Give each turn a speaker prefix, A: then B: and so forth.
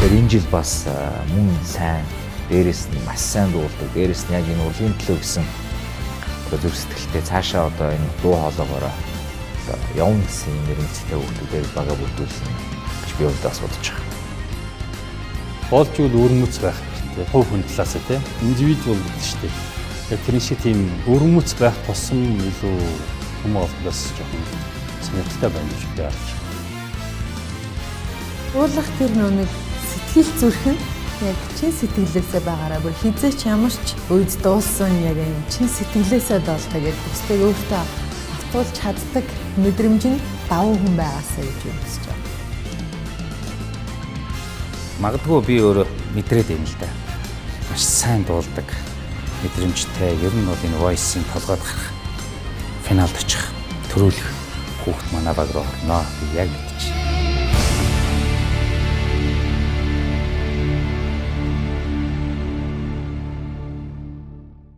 A: Тэгэхээр энэ жил бас мөн сайн, дээрэс нь маш сайн дуулдаг, дээрэс нь яг энэ урлагийн төлөө гэсэн зүрх сэтгэлтэй цаашаа одоо энэ дуу хоолойгоор явна гэсэн нэрмэлцтэй хүүхдүүдээр бага бүрдүүлсэн гэж би бас бодож байгаа.
B: Болж үл өрмөц байх хэрэгтэй. Хувь хүн талаас нь индивидуал гэдэг шүү дээ. Яг тэр шиг тийм өрмөц байх тусам илүү хүмүүс олдоос жоохон сонирхолтой байна гэж би харж байна.
C: Уулах тэр нэг сэтгэл зүрх нь яг чин сэтгэлээсээ байгаараа бүр хизээч ямар ч үед дуулсан яг энэ чин сэтгэлээсээ доолдог яг бусдыг өөртөө автуулж чаддаг мэдрэмж нь давуу хүн байгаасаа гэж үзэж байна.
A: Магадгүй би өөрөө мэдрээд байна л да. Маш сайн дуулдаг мэдрэмжтэй. Ер нь бол энэ Voice-ийн толгойд гарах, финалд очих, төрүүлэх хүүхэд манай баг руу орно. Би яг мэдчих.